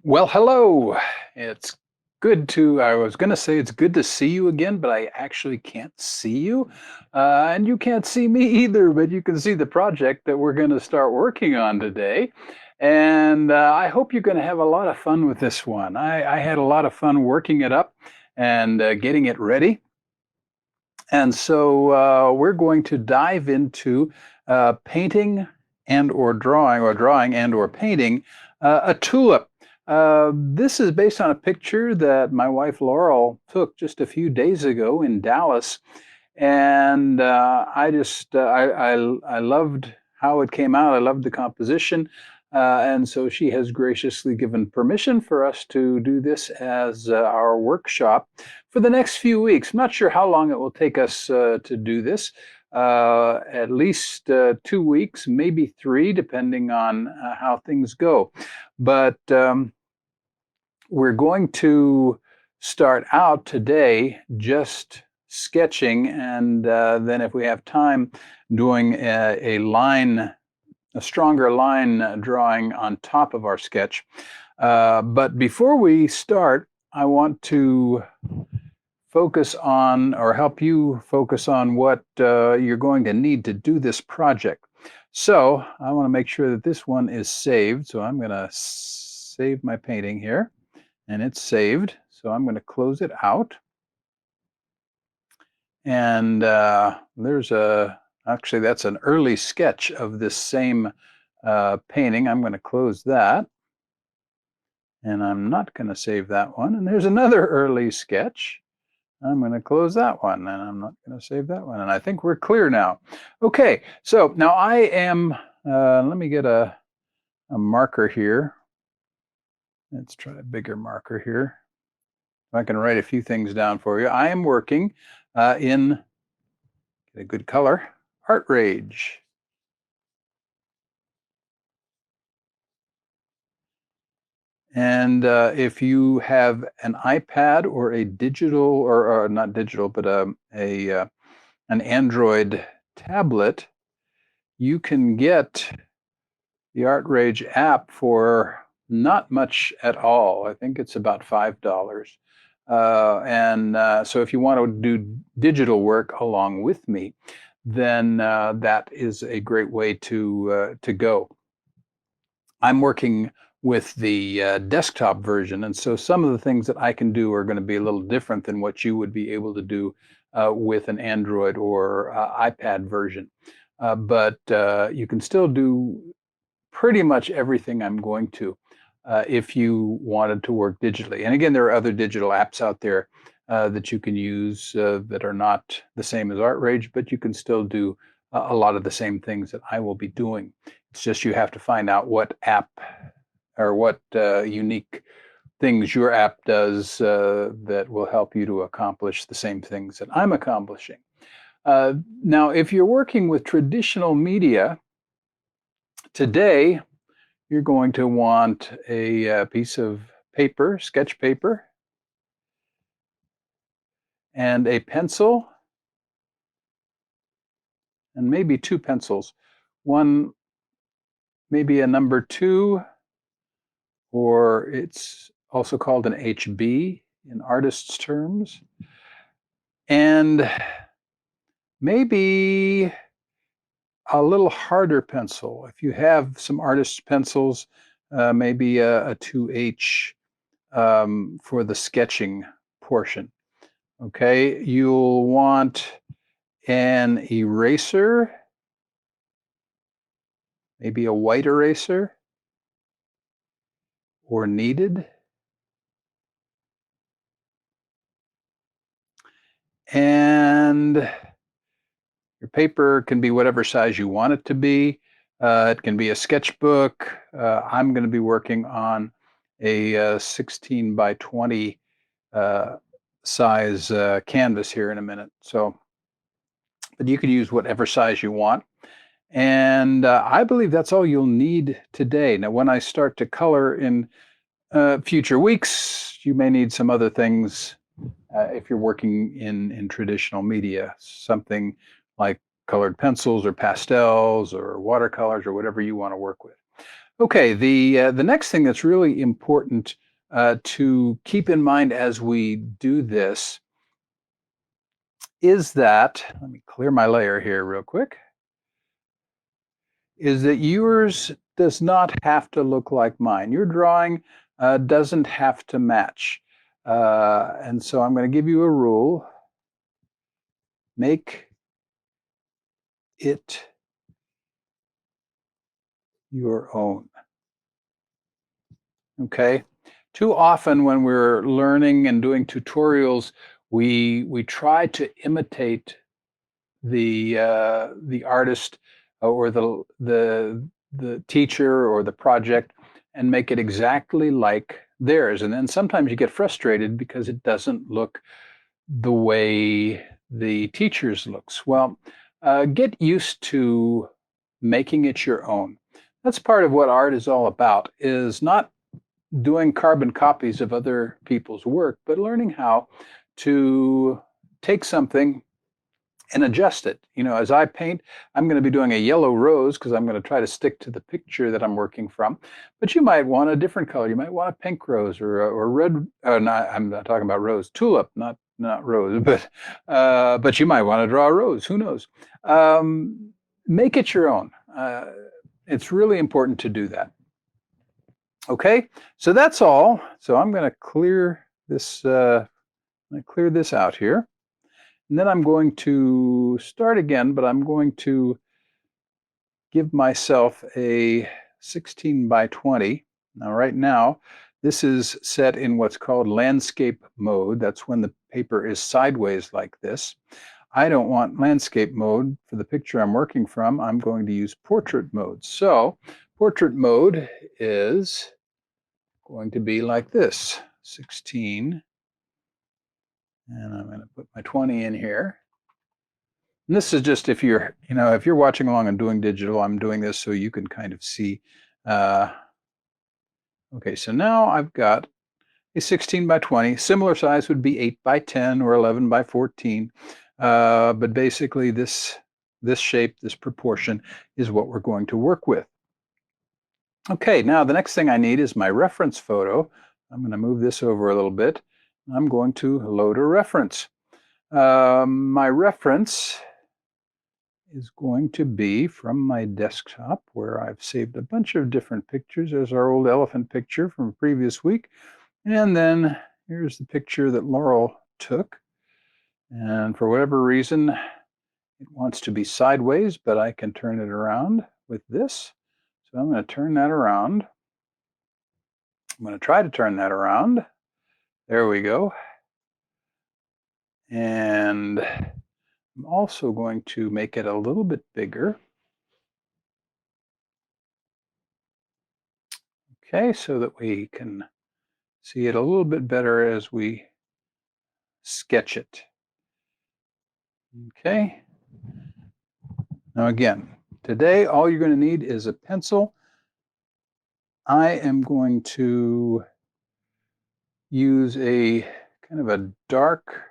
Well, hello. It's I was going to say it's good to see you again, but I actually can't see you. And you can't see me either, but you can see the project that we're going to start working on today. And I hope you're going to have a lot of fun with this one. I had a lot of fun working it up and getting it ready. And so we're going to dive into painting and or drawing and or painting a tulip. This is based on a picture that my wife Laurel took just a few days ago in Dallas, and I loved how it came out. I loved the composition, and so she has graciously given permission for us to do this as our workshop for the next few weeks. I'm not sure how long it will take us to do this. At least 2 weeks, maybe three, depending on how things go. But we're going to start out today just sketching, and then if we have time, doing a stronger line drawing on top of our sketch. But before we start, I want to focus on or help you focus on what you're going to need to do this project. So I want to make sure that this one is saved. So I'm going to save my painting here, and it's saved. So I'm going to close it out. And actually that's an early sketch of this same painting. I'm going to close that. And I'm not going to save that one. And there's another early sketch. I'm going to close that one, and I'm not going to save that one. And I think we're clear now. Okay, so now I am, let me get a marker here. Let's try a bigger marker here. I can write a few things down for you. I am working in, get a good color, Art Rage. And if you have an iPad or a digital, or not digital, but an Android tablet, you can get the Art Rage app for not much at all. I think it's about $5. So if you want to do digital work along with me, then that is a great way to go. I'm working with the desktop version, and so some of the things that I can do are going to be a little different than what you would be able to do with an Android or iPad version. But you can still do pretty much everything I'm going to if you wanted to work digitally. And again, there are other digital apps out there that you can use that are not the same as ArtRage, but you can still do a lot of the same things that I will be doing. It's just you have to find out what app or what unique things your app does that will help you to accomplish the same things that I'm accomplishing. Now, if you're working with traditional media, today you're going to want a piece of paper, sketch paper, and a pencil, and maybe two pencils. One, maybe a number 2, or it's also called an HB in artist's terms. And maybe a little harder pencil. If you have some artist's pencils, maybe a 2H for the sketching portion. Okay, you'll want an eraser, maybe a white eraser, or kneaded. And your paper can be whatever size you want it to be. It can be a sketchbook. I'm going to be working on a 16 by 20 size canvas here in a minute. So, but you could use whatever size you want. And I believe that's all you'll need today. Now, when I start to color in future weeks, you may need some other things if you're working in traditional media, something like colored pencils or pastels or watercolors or whatever you want to work with. Okay, the next thing that's really important to keep in mind as we do this is that, let me clear my layer here real quick, is that yours does not have to look like mine. Your drawing doesn't have to match. And so I'm going to give you a rule. Make it your own. Okay. Too often when we're learning and doing tutorials, we try to imitate the artist or the teacher or the project and make it exactly like theirs. And then sometimes you get frustrated because it doesn't look the way the teacher's looks. Well, get used to making it your own. That's part of what art is all about, is not doing carbon copies of other people's work, but learning how to take something and adjust it. You know, as I paint, I'm going to be doing a yellow rose because I'm going to try to stick to the picture that I'm working from. But you might want a different color. You might want a pink rose or red. Not, I'm not talking about rose, tulip, not rose. But you might want to draw a rose. Who knows? Make it your own. It's really important to do that. Okay, so that's all. So I'm going to clear this. Clear this out here. And then I'm going to start again, but I'm going to give myself a 16 by 20. Now, right now, this is set in what's called landscape mode. That's when the paper is sideways like this. I don't want landscape mode for the picture I'm working from. I'm going to use portrait mode. So portrait mode is going to be like this, 16. And I'm going to put my 20 in here. And this is just if if you're watching along and doing digital, I'm doing this so you can kind of see. Uh, okay, so now I've got a 16 by 20. Similar size would be 8 by 10 or 11 by 14. But basically this shape, this proportion is what we're going to work with. Okay, now the next thing I need is my reference photo. I'm going to move this over a little bit. I'm going to load a reference. My reference is going to be from my desktop where I've saved a bunch of different pictures. There's our old elephant picture from a previous week. And then here's the picture that Laurel took. And for whatever reason, it wants to be sideways, but I can turn it around with this. So I'm going to turn that around. I'm going to try to turn that around. There we go. And I'm also going to make it a little bit bigger. Okay, so that we can see it a little bit better as we sketch it. Okay. Now again, today all you're going to need is a pencil. I am going to use a kind of a dark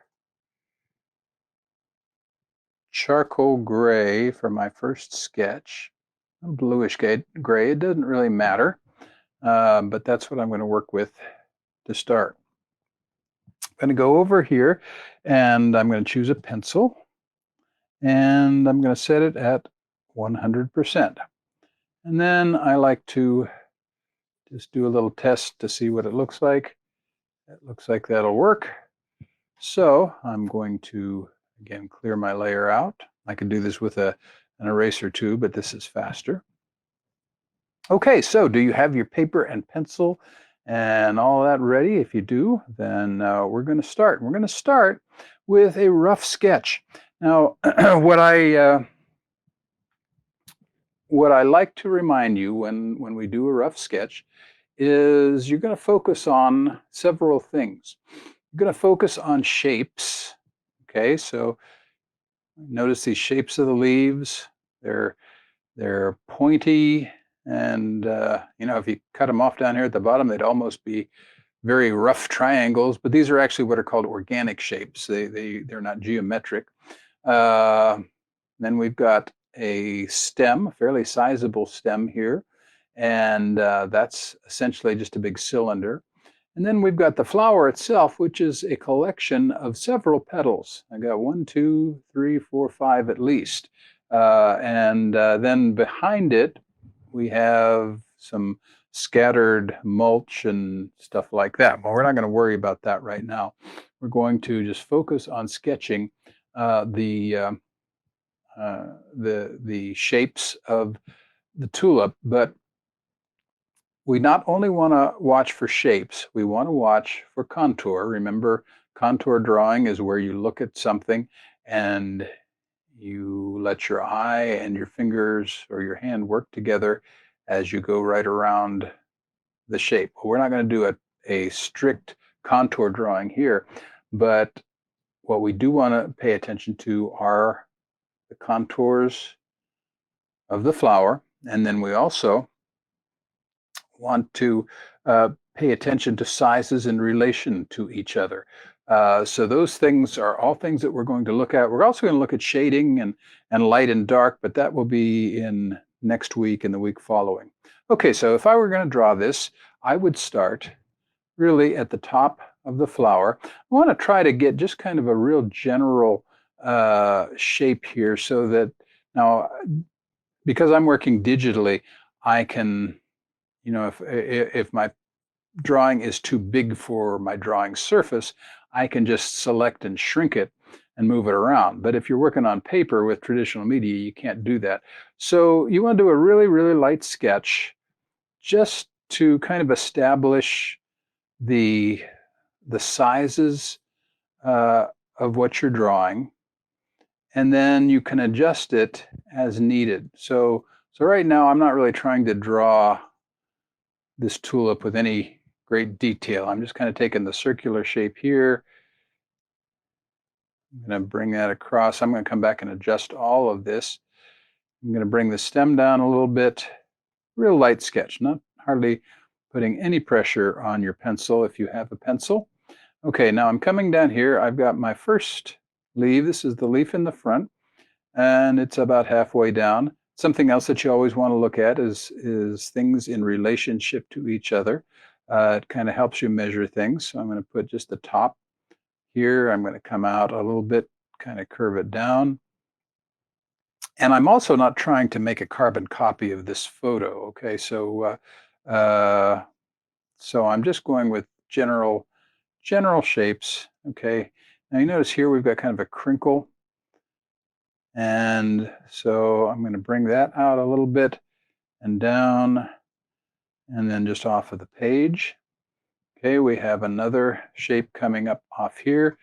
charcoal gray for my first sketch. A bluish gray. It doesn't really matter, but that's what I'm going to work with to start. I'm going to go over here and I'm going to choose a pencil and I'm going to set it at 100%. And then I like to just do a little test to see what it looks like. It looks like that'll work. So I'm going to, again, clear my layer out. I could do this with an eraser too, but this is faster. Okay, so do you have your paper and pencil and all that ready? If you do, then we're going to start. We're going to start with a rough sketch. Now, what I like to remind you when we do a rough sketch is you're going to focus on several things. You're going to focus on shapes. Okay, so notice these shapes of the leaves. They're pointy, and if you cut them off down here at the bottom, they'd almost be very rough triangles. But these are actually what are called organic shapes. They're not geometric. Then we've got a stem, a fairly sizable stem here. and that's essentially just a big cylinder. And then we've got the flower itself, which is a collection of several petals. I got one, two, three, four, five at least. And then behind it, we have some scattered mulch and stuff like that. But we're not going to worry about that right now. We're going to just focus on sketching uh, the, uh, the shapes of the tulip. But we not only want to watch for shapes, we want to watch for contour. Remember, contour drawing is where you look at something and you let your eye and your fingers or your hand work together as you go right around the shape. We're not going to do a strict contour drawing here, but what we do want to pay attention to are the contours of the flower. And then we also want to pay attention to sizes in relation to each other. So those things are all things that we're going to look at. We're also going to look at shading and light and dark, but that will be in next week and the week following. Okay, so if I were going to draw this, I would start really at the top of the flower. I want to try to get just kind of a real general shape here so that now, because I'm working digitally, I can, if my drawing is too big for my drawing surface, I can just select and shrink it and move it around. But if you're working on paper with traditional media, you can't do that. So you want to do a really, really light sketch just to kind of establish the the sizes uh, of what you're drawing, and then you can adjust it as needed. So right now I'm not really trying to draw this tulip with any great detail. I'm just kind of taking the circular shape here. I'm going to bring that across. I'm going to come back and adjust all of this. I'm going to bring the stem down a little bit. Real light sketch, not hardly putting any pressure on your pencil if you have a pencil. Okay, now I'm coming down here. I've got my first leaf. This is the leaf in the front, and it's about halfway down. Something else that you always want to look at is things in relationship to each other. It kind of helps you measure things. So I'm going to put just the top here. I'm going to come out a little bit, kind of curve it down. And I'm also not trying to make a carbon copy of this photo. Okay, so I'm just going with general shapes. Okay, now you notice here we've got kind of a crinkle. And so I'm going to bring that out a little bit and down and then just off of the page. Okay, we have another shape coming up off here.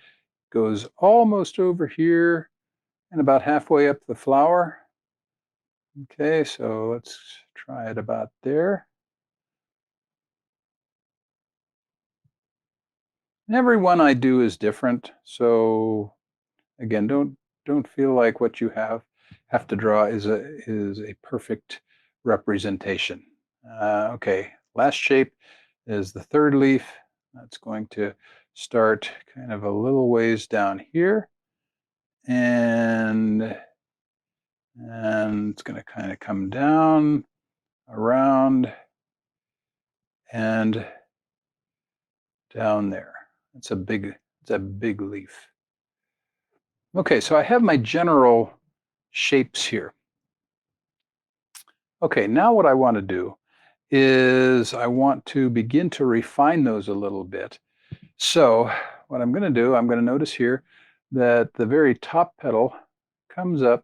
Goes almost over here and about halfway up the flower. Okay, so let's try it about there. And every one I do is different. So again, don't feel like what you have to draw is a perfect representation. Okay, last shape is the third leaf. That's going to start kind of a little ways down here, and it's going to kind of come down around and down there. It's a big leaf. Okay, so I have my general shapes here. Okay, now what I want to do is I want to begin to refine those a little bit. So what I'm going to do, I'm going to notice here that the very top petal comes up,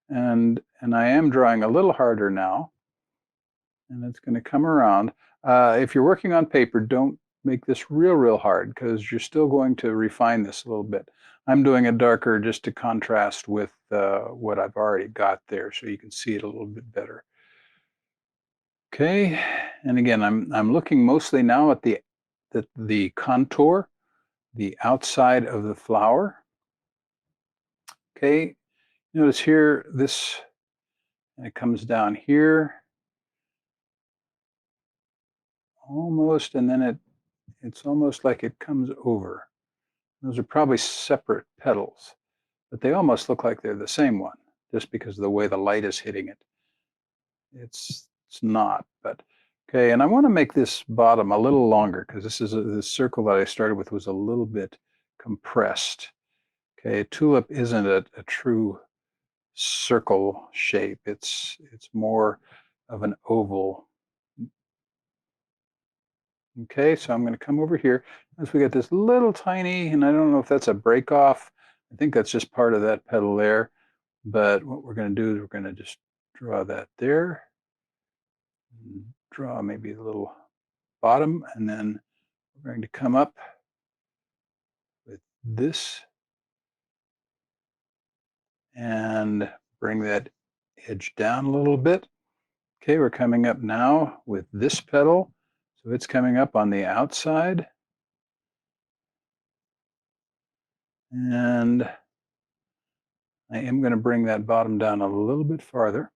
and I am drawing a little harder now, and it's going to come around. If you're working on paper, don't make this real hard because you're still going to refine this a little bit. I'm doing it darker just to contrast with what I've already got there so you can see it a little bit better. Okay, and again, I'm looking mostly now at the contour, the outside of the flower. Okay, notice here this, and it comes down here almost, and then it's almost like it comes over. Those are probably separate petals, but they almost look like they're the same one just because of the way the light is hitting it. It's it's not, but okay. And I want to make this bottom a little longer because this circle that I started with was a little bit compressed. Okay, tulip isn't a true circle shape. It's more of an oval. Okay, so I'm going to come over here. As we get this little tiny, and I don't know if that's a break off. I think that's just part of that petal there. But what we're going to do is we're going to just draw that there. Draw maybe a little bottom, and then we're going to come up with this and bring that edge down a little bit. Okay, we're coming up now with this petal. So it's coming up on the outside. And I am going to bring that bottom down a little bit farther,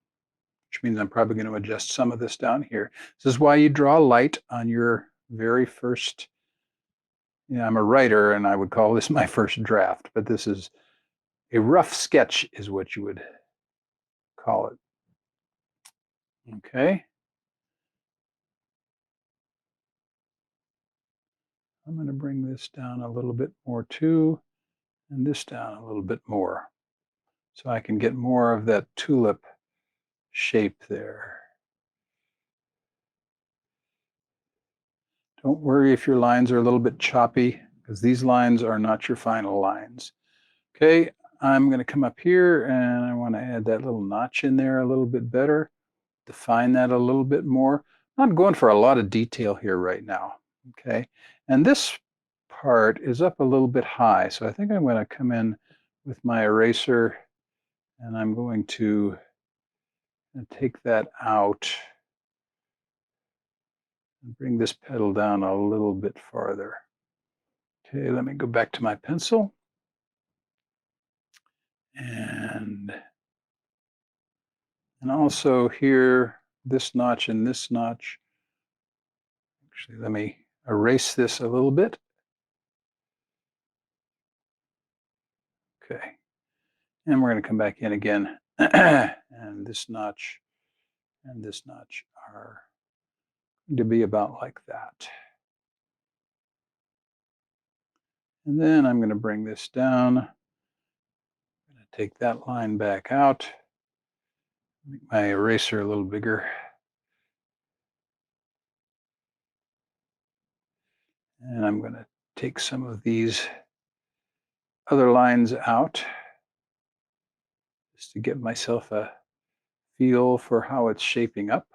which means I'm probably going to adjust some of this down here. This is why you draw light on your very first. Yeah, I'm a writer and I would call this my first draft, but this is a rough sketch is what you would call it. Okay. I'm going to bring this down a little bit more too, and this down a little bit more, so I can get more of that tulip shape there. Don't worry if your lines are a little bit choppy, because these lines are not your final lines. Okay, I'm going to come up here and I want to add that little notch in there a little bit better, define that a little bit more. I'm not going for a lot of detail here right now. Okay, and this part is up a little bit high, so I think I'm going to come in with my eraser and I'm going to take that out and bring this petal down a little bit farther. Okay, let me go back to my pencil. And also here, this notch and this notch. Actually, let me erase this a little bit. Okay. And we're going to come back in again. And this notch and this notch are going to be about like that. And then I'm going to bring this down. I'm going to take that line back out. Make my eraser a little bigger. And I'm going to take some of these other lines out just to give myself a feel for how it's shaping up.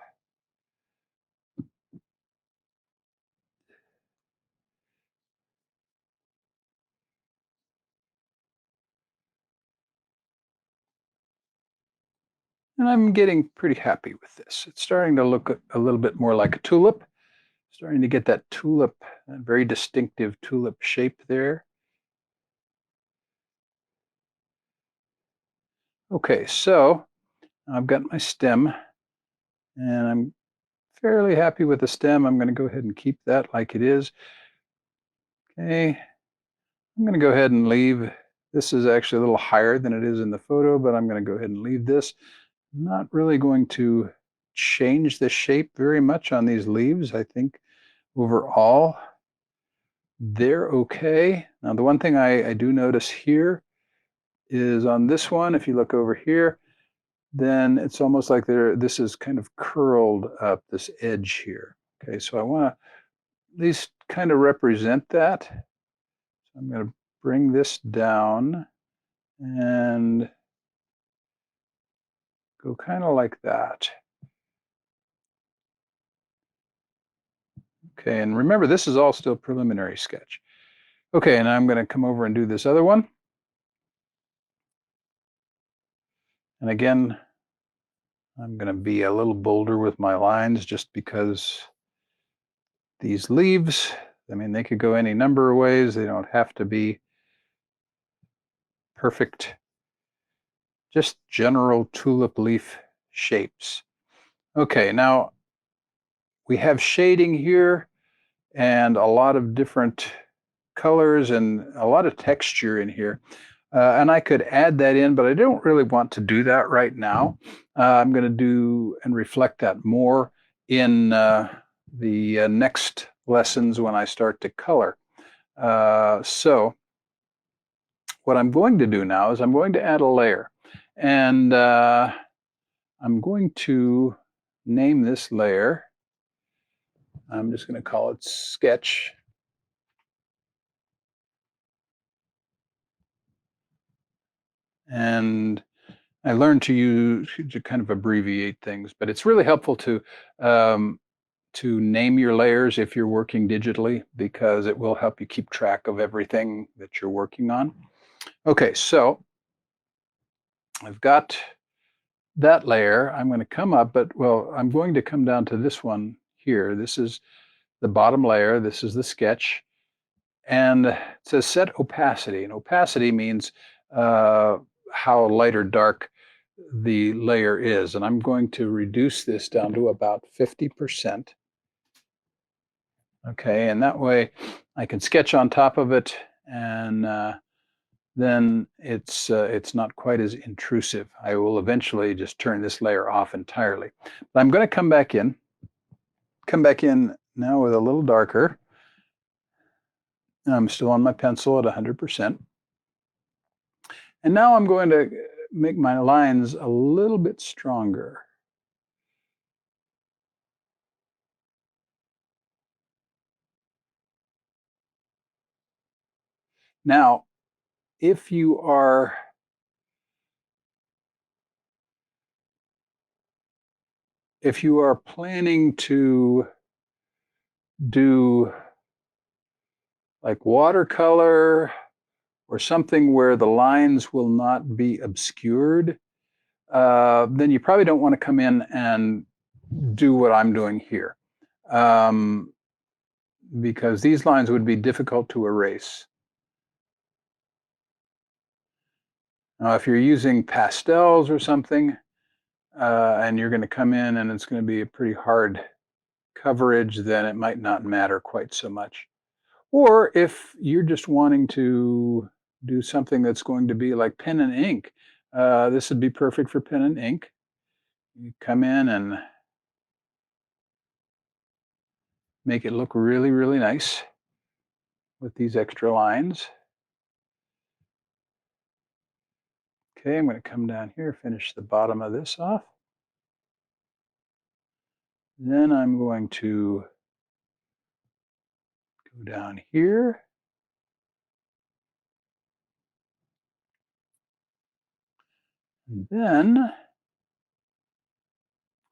And I'm getting pretty happy with this. It's starting to look a little bit more like a tulip. Starting to get that tulip, that very distinctive tulip shape there. Okay, so I've got my stem and I'm fairly happy with the stem. I'm going to go ahead and keep that like it is. Okay, I'm going to go ahead and leave. This is actually a little higher than it is in the photo, but I'm going to go ahead and leave this. I'm not really going to change the shape very much on these leaves. I think overall, they're okay. Now, the one thing I do notice here is on this one, if you look over here, then it's almost like this is kind of curled up, this edge here. Okay, so I want to at least kind of represent that. So I'm going to bring this down and go kind of like that. Okay, and remember, this is all still preliminary sketch. Okay, and I'm going to come over and do this other one. And again, I'm going to be a little bolder with my lines just because these leaves, I mean, they could go any number of ways. They don't have to be perfect, just general tulip leaf shapes. Okay, now we have shading here and a lot of different colors and a lot of texture in here. And I could add that in, but I don't really want to do that right now. I'm going to do and reflect that more in the next lessons when I start to color. So what I'm going to do now is I'm going to add a layer. And I'm going to name this layer. I'm just going to call it Sketch. And I learned to kind of abbreviate things, but it's really helpful um, to name your layers if you're working digitally because it will help you keep track of everything that you're working on. Okay, so I've got that layer. I'm going to come up, but well, I'm going to come down to this one here. This is the bottom layer. This is the sketch. And it says set opacity. And opacity means how light or dark the layer is. And I'm going to reduce this down to about 50%. Okay, and that way I can sketch on top of it, and then it's not quite as intrusive. I will eventually just turn this layer off entirely. But I'm going to come back in now with a little darker. I'm still on my pencil at 100%. And now I'm going to make my lines a little bit stronger. Now, if you are planning to do like watercolor or something where the lines will not be obscured, then you probably don't want to come in and do what I'm doing here, um, because these lines would be difficult to erase. Now, if you're using pastels or something, and you're going to come in and it's going to be a pretty hard coverage, then it might not matter quite so much. Or if you're just wanting to do something that's going to be like pen and ink, this would be perfect for pen and ink. You come in and make it look really, really nice with these extra lines. Okay, I'm going to come down here, finish the bottom of this off. Then I'm going to go down here. And then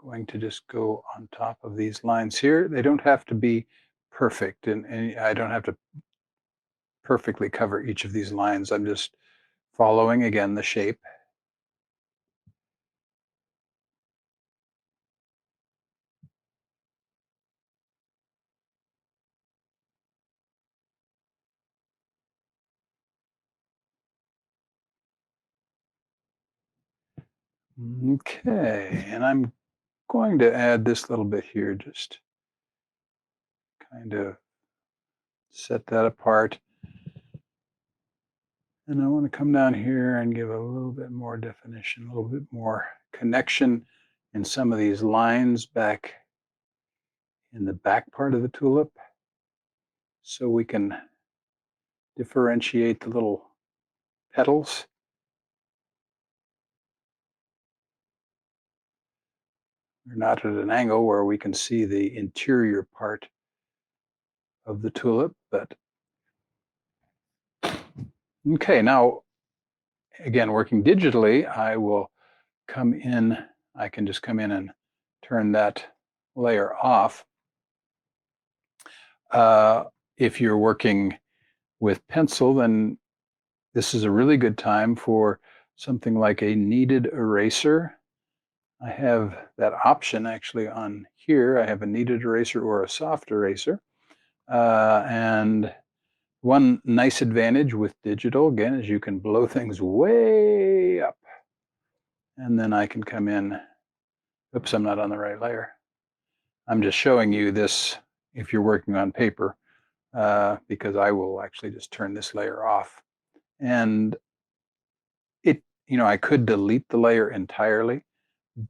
going to just go on top of these lines here. They don't have to be perfect, and I don't have to perfectly cover each of these lines. I'm just following again the shape. Okay, and I'm going to add this little bit here, just kind of set that apart. And I want to come down here and give a little bit more definition, a little bit more connection in some of these lines back in the back part of the tulip, so we can differentiate the little petals. They're not at an angle where we can see the interior part of the tulip, but okay, now again, working digitally, I will come in, I can just come in and turn that layer off. If you're working with pencil, then this is a really good time for something like a kneaded eraser. I have that option actually on here. I have a kneaded eraser or a soft eraser. And one nice advantage with digital, again, is you can blow things way up. And then I can come in. Oops, I'm not on the right layer. I'm just showing you this if you're working on paper, because I will actually just turn this layer off. And I could delete the layer entirely,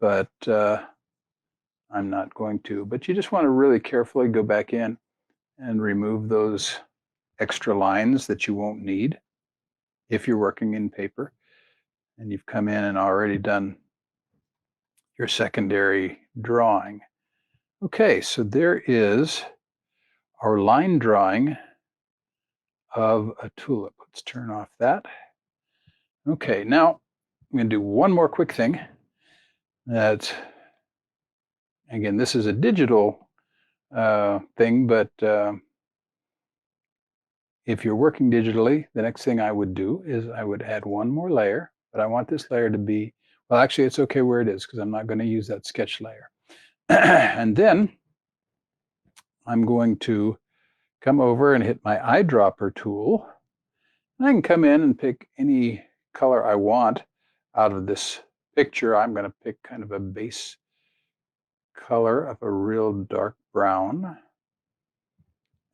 but I'm not going to, but you just want to really carefully go back in and remove those extra lines that you won't need if you're working in paper and you've come in and already done your secondary drawing. Okay, so there is our line drawing of a tulip. Let's turn off that. Okay, now I'm going to do one more quick thing. That, again, this is a digital thing, but if you're working digitally, the next thing I would do is I would add one more layer, but I want this layer to be, well, actually, it's okay where it is because I'm not going to use that sketch layer. And then I'm going to come over and hit my eyedropper tool. And I can come in and pick any color I want out of this picture. I'm going to pick kind of a base color of a real dark brown.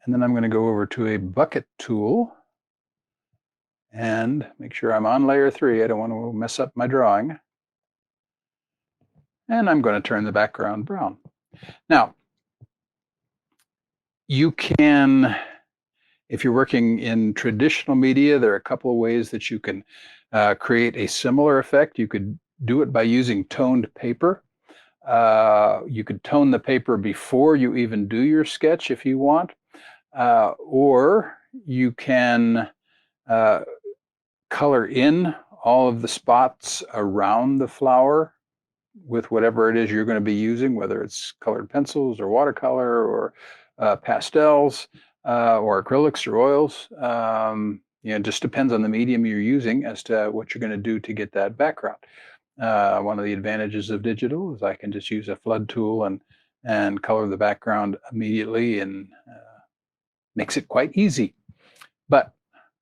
And then I'm going to go over to a bucket tool and make sure I'm on layer 3. I don't want to mess up my drawing. And I'm going to turn the background brown. Now, you can, if you're working in traditional media, there are a couple of ways that you can create a similar effect. You could do it by using toned paper. You could tone the paper before you even do your sketch if you want. Or you can color in all of the spots around the flower with whatever it is you're going to be using, whether it's colored pencils or watercolor or pastels or acrylics or oils. It just depends on the medium you're using as to what you're going to do to get that background. One of the advantages of digital is I can just use a flood tool and color the background immediately, and makes it quite easy. But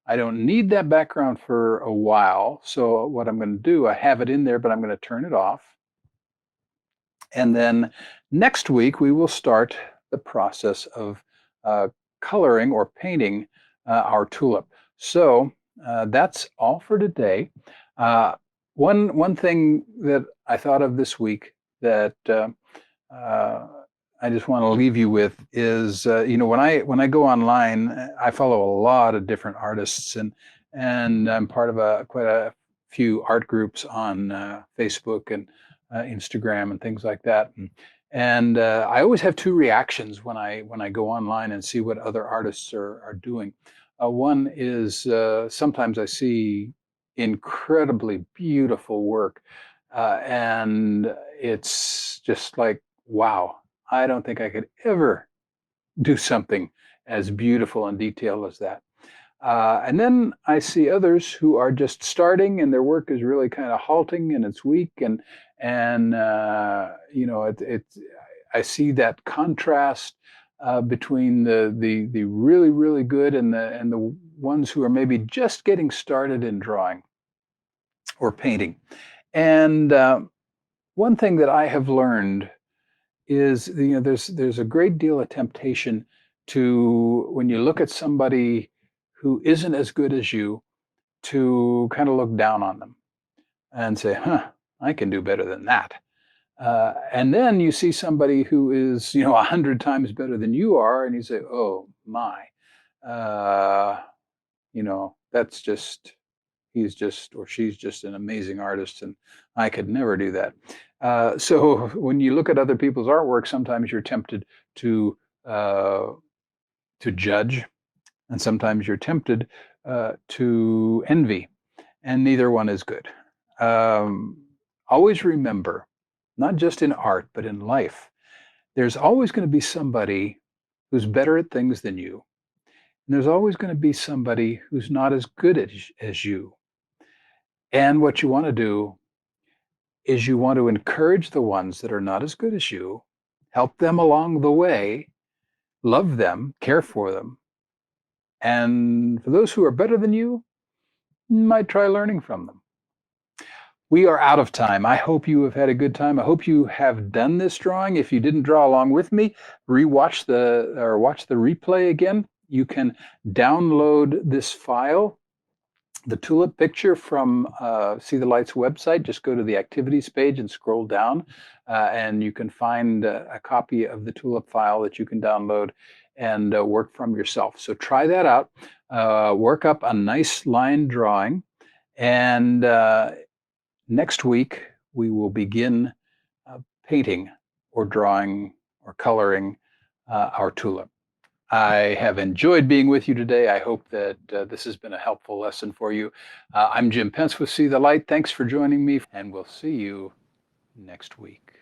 I don't need that background for a while. So what I'm going to do, I have it in there, but I'm going to turn it off. And then next week, we will start the process of coloring or painting our tulip. So that's all for today. One thing that I thought of this week that I just want to leave you with is, when I go online, I follow a lot of different artists, and I'm part of quite a few art groups on Facebook and Instagram and things like that. And I always have two reactions when I go online and see what other artists are doing. One is sometimes I see incredibly beautiful work, and it's just like, wow, I don't think I could ever do something as beautiful and detailed as that. And then I see others who are just starting, and their work is really kind of halting and it's weak, and I see that contrast between the really really good and the ones who are maybe just getting started in drawing or painting. And one thing that I have learned is, there's a great deal of temptation to, when you look at somebody who isn't as good as you, to kind of look down on them and say, I can do better than that. And then you see somebody who is, 100 times better than you are, and you say, oh my, that's just, he's just, or she's just an amazing artist, and I could never do that. So when you look at other people's artwork, sometimes you're tempted to judge, and sometimes you're tempted to envy, and neither one is good. Always remember, not just in art, but in life, there's always going to be somebody who's better at things than you. And there's always going to be somebody who's not as good as you. And what you want to do is you want to encourage the ones that are not as good as you, help them along the way, love them, care for them. And for those who are better than you might try learning from them. We are out of time. I hope you have had a good time. I hope you have done this drawing. If you didn't draw along with me, watch the replay again. You can download this file the tulip picture from See the Light's website. Just go to the activities page and scroll down, and you can find a copy of the tulip file that you can download and work from yourself. So try that out. Work up a nice line drawing, and next week we will begin painting or drawing or coloring our tulip. I have enjoyed being with you today. I hope that this has been a helpful lesson for you. I'm Jim Pence with See the Light. Thanks for joining me, and we'll see you next week.